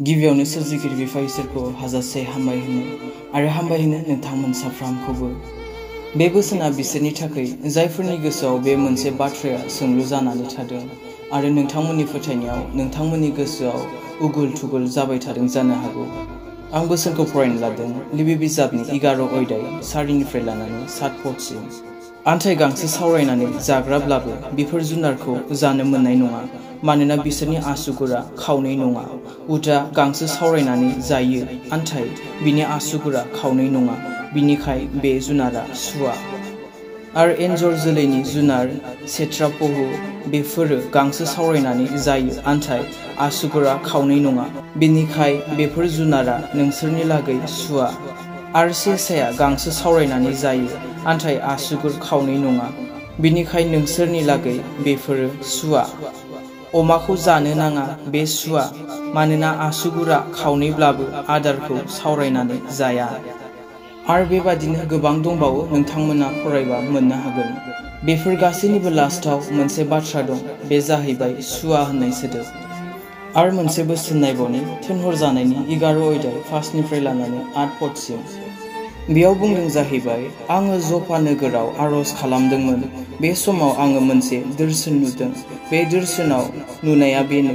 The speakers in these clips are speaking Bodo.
गिबियावनो सोरजिगिरि बिफा इसोरखौ हाजासे हामबाय होनो आरो हामबाय होनो नोंथांमोन साफ्रोमखौबो। बे बोसोना बिसोरनि थाखाय जायफोरनि गोसोआव बे मोनसे बाथ्राया सोंलु जानानै थादों आरो नोंथांमोननि फोथायनायाव नोंथांमोननि गोसोआव उगुल थुगुल जाबाय थादों जानो हागौ। आं बोसोनखौ फरायनो लादों लिबि बिजाबनि 11 अध्याय 4निफ्राय लानानै 7 पदसिम। आन्थाय गांसो सावरायनानै जाग्राब्लाबो बेफोर जुनारखौ जानो मोननाय नङा, मानोना बिसोरनि आसुगुरा खावनै नङा। उटआ गांसो सावरायनानै जायो, आन्थाय बिनि आसुगुरा खावनै नङा, बिनिखाय बे जुनारा सुवा। आरो एन्जर जोलैनि जुनार सेट्रापहु, बेफोरो गांसो सावरायनानै जायो, आन्थाय आसुगुरा खावनै नङा, बिनिखाय बेफोर जुनारा नोंसोरनि लागै सुवा। आरो सेसाया गांसो सावरायनानै जायो, आन्थाय आसुगुर खावनै नङा, बिनिखाय नोंसोरनि लागै बेफोरो सुवा। अमाखौ जानो नाङा, बे सुवा, मानोना आसुगुरा खावनैब्लाबो आदारखौ सावरायनानै जाया। आरो बेबादिनो गोबां दंबावो, नोंथांमोना फरायबा मोननो हागोन। बेफोर गासैनिबो लास्टआव मोनसे बाथ्रा दं, बे जाहैबाय सुवा होननाय सोदोब। आरो मोनसे बोसोन नायबावनि थिनहरजानायनि 11 अध्याय 5निफ्राय लानानै 8 पदसिम। बेयाव बुंदों जाहैबाय, आङो जफा नोगोराव आरज खालामदोंमोन। बे समाव आङो मोनसे दोरसोन नुदों। बे दोरसोनाव नुनाया बेनो,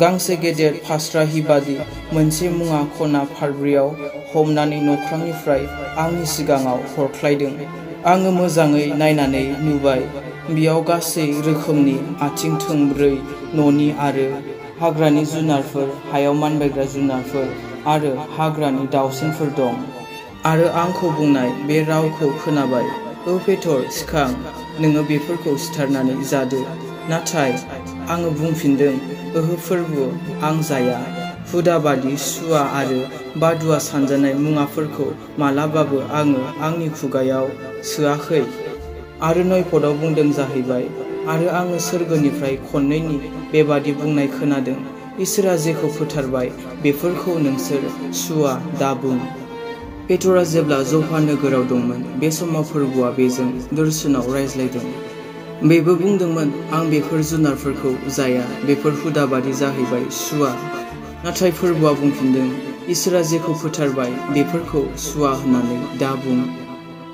गांसे गेदेर फास्रा हिबादि मोनसे मुङा खना फारब्रैयाव हमनानै नख्रांनिफ्राय आंनि सिगाङाव हरख्लायदों। आङो मोजाङै नायनानै नुबाय, बेयाव गासै रोखोमनि आथिं थोंब्रै न'नि आरो हाग्रानि जुनारफोर, हायाव मानबायग्रा जुनारफोर आरो हाग्रानि दाउसिनफोर दं। आरो आंखौ बुंनाय बे रावखौ खोनाबाय, ओ पेटर, सिखां, नोङो बेफोरखौ सिथारनानै जादो। नाथाय आङो बुंफिनदों, ओहो फोरबु, आं जाया। हुदा बादि सुवा आरो बादुवा सानजानाय मुवाफोरखौ मालाबाबो आङो आंनि खुगायाव सोआखै। आरो 9 पदआव बुंदों जाहैबाय, आरो आङो सोरगोनिफ्राय खननैनि बेबादि बुंनाय खोनादों, इसोरा जेखौ फोथारबाय बेफोरखौ नोंसोर सुवा दाबुं। पेटरा जेब्ला जफा नोगोराव दंमोन, बे समाव फोरबुआ बेजों दोरसोनाव रायज्लायदों। बेबो बुंदोंमोन, आं बेफोर जुनारफोरखौ जाया, बेफोर हुदा बादि जाहैबाय सुवा। नाथाय फोरबुआ बुंफिनदों, इसोरा जेखौ फोथारबाय बेफोरखौ सुवा होननानै दा बुं।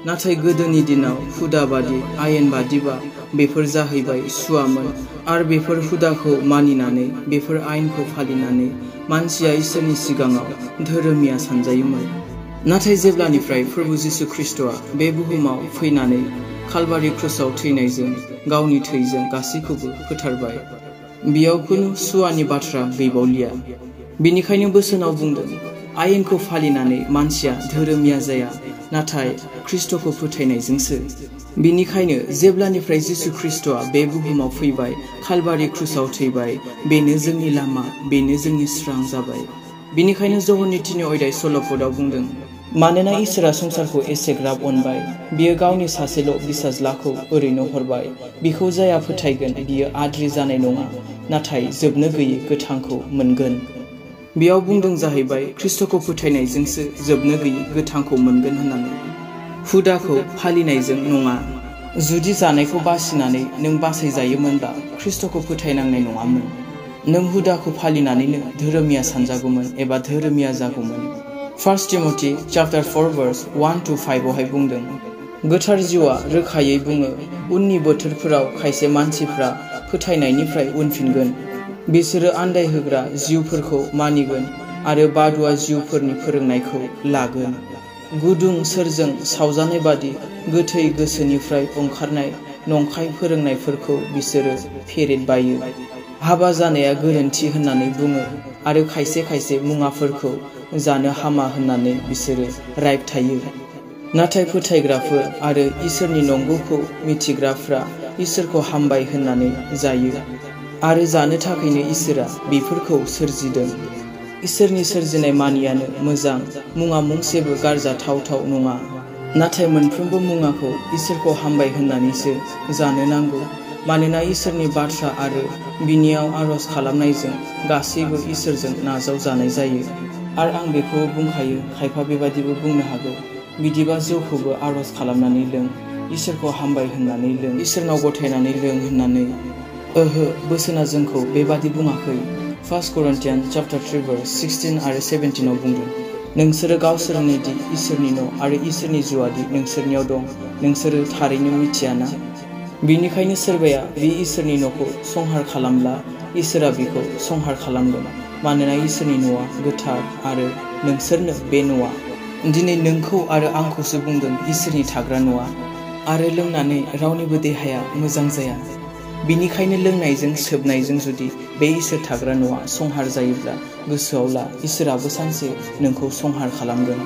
नाथाय गोदोनि दिनाव हुदा बादि आयेन बादिबा बेफोर जाहैबाय सुवामोन, आरो बेफोर हुदाखौ मानिनानै बेफोर आयेनखौ फालिनानै मानसिया इसोरनि सिगाङाव धोरोमिया सानजायोमोन। नाथाय जेब्लानिफ्राय प्रभु जिसु ख्रिस्टआ बे बुहुमाव फैनानै कालभारि क्रुसाव थैनायजों गावनि थैजों गासैखौबो फोथारबाय, बेयाव खुनु सुवानि बाथ्रा गैबावलिया। बेनिखायनो बोसोनाव बुंदों, आयेनखौ फालिनानै मानसिया धोरोमिया जाया, नाथाय ख्रिस्टखौ फोथायनायजोंसो। बेनिखायनो जेब्लानिफ्राय जिसु ख्रिस्टआ बे बुहुमाव फैबाय, कालभारि क्रुसाव थैबाय, बेनो जोंनि लामा, बेनो जोंनि स्रां जाबाय। बेनिखायनो जहननि 3 अध्याय 16 पदआव बुंदों, मानोना इसोरा संसारखौ एसेग्राब अनबाय, बियो गावनि सासेल' बिसाज्लाखौ ओरैनो हरबाय, बिखौ जाया फोथायगोन बियो आद्रि जानाय नङा, नाथाय जोबनो गैयै गोथांखौ मोनगोन। बेयाव बुंदों जाहैबाय, ख्रिस्टखौ फोथायनायजोंसो जोबनो गैयै गोथांखौ मोनगोन होननानै, हुदाखौ फालिनायजों नङा। जुदि जानायखौ बासिनानै नों बासायजायोमोनब्ला ख्रिस्टखौ फोथायनांनाय नङामोन। नों हुदाखौ फालिनानैनो धोरोमिया सानजागौमोन एबा धोरोमिया जागौमोन। 1 टिमथि चैप्टार 4 verse 1-5 आवहाय बुंदों, गोथार जिउआ रोखायै बुङो, उननि बोथोरफोराव खायसे मानसिफ्रा फोथायनायनिफ्राय उनफिनगोन। बिसोरो आन्दायहोग्रा जिउफोरखौ मानिगोन आरो बादुवा जिउफोरनि फोरोंनायखौ लागोन। गुदुं सोरजों सावजानाय बादि गोथै गोसोनिफ्राय ओंखारनाय नंखाय फोरोंनायफोरखौ बिसोरो फेरेदबायो। हाबा जानाया गोरोन्थि होननानै बुङो आरो खायसे खायसे मुवाफोरखौ जानो हामा होननानै बिसोरो रायबथायो। नाथाय फोथायग्राफोर आरो इसोरनि नंगौखौ मिथिग्राफ्रा इसोरखौ हामबाय होननानै जायो, आरो जानो थाखायनो इसोरा बेफोरखौ सोरजिदों। इसोरनि सोरजिनाय मानियानो मोजां, मुङा मुंसेबो गारजाथावथाव नङा। नाथाय मोनफ्रोमबो मुवाखौ इसोरखौ हामबाय होननानैसो जानो नांगौ, मानोना इसोरनि बाथ्रा आरो बिनियाव आरज खालामनायजों गासैबो इसोरजों नाजावजानाय जायो। आरो आं बेखौ बुंखायो, खायफा बेबादिबो बुंनो हागौ, बिदिबा जौखौबो आरज खालामनानै लों, इसोरखौ हामबाय होननानै लों, इसोरनाव गथायनानै लों होननानै। ओहो, बोसोना जोंखौ बेबादि बुङाखै। 1 Corinthians chapter 3 verse 16 आरो 17 आव बुंदों नोंसोरो गावसोरनि दि इसोरनि न' आरो इसोरनि जिउआदि नोंसोरनियाव दं नोंसोरो थारैनो मिथियाना बिनिखायनो सोरबाया बे इसोरनि न'खौ संहार खालामब्ला इसोरा बिखौ संहार खालामगोन मानोना इसोरनि न'आ गोथार आरो नोंसोरनो बे न'आ दिनै नोंखौ आरो आंखौसो बुंदों इसोरनि थाग्रा न'आ आरो लोंनानै रावनिबो देहाया मोजां जाया बिनिखायनो लोंनायजों सोबनायजों जुदि बे इसोर थाग्रा न'आ संहार जायोब्ला गोसोआव ला इसोराबो सानसे नोंखौ संहार खालामगोन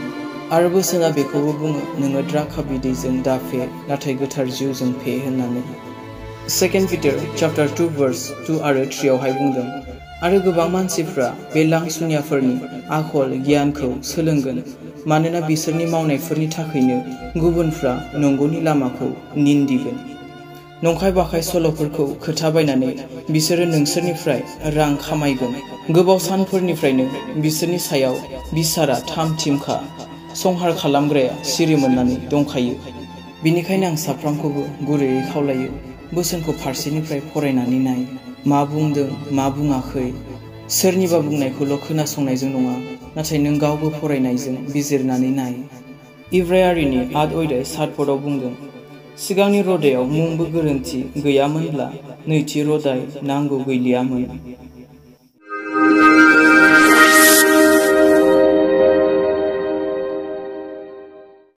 आरो बोसोना बेखौबो बुङो नोङो द्राखा बिदैजों दाफे नाथाय गोथार जिउजों फे होननानै 2 Peter chapter 2 verse 2 आरो 3 आवहाय बुंदों आरो गोबां मानसिफ्रा बे लांसुनियाफोरनि आखल गियानखौ सोलोंगोन मानोना बिसोरनि मावनायफोरनि थाखायनो गुबुनफ्रा नंगौनि लामाखौ निन्दिगोन नंखाय बाखाय सल'फोरखौ खोथा बायनानै बिसोरो नोंसोरनिफ्राय रां खामायगोन गोबाव सानफोरनिफ्रायनो बिसोरनि सायाव बिसारा थामथिमखा संहार खालामग्राया सिरि मोननानै दंखायो बिनिखायनो आं साफ्रोमखौबो गुरैयै खावलायो बोसोनखौ फारसेनिफ्राय फरायनानै नाय मा बुंदों मा बुङाखै सोरनिबा बुंनायखौल' खोनासंनायजों नङा नाथाय नों गावबो फरायनायजों बिजिरनानै नाय इब्रायारिनि आद अध्याय 7 पदआव बुंदों सिगांनि रदायाव मुंबो गोरोन्थि गैयामोनब्ला नैथि रदाय नांगौ गैलियामोन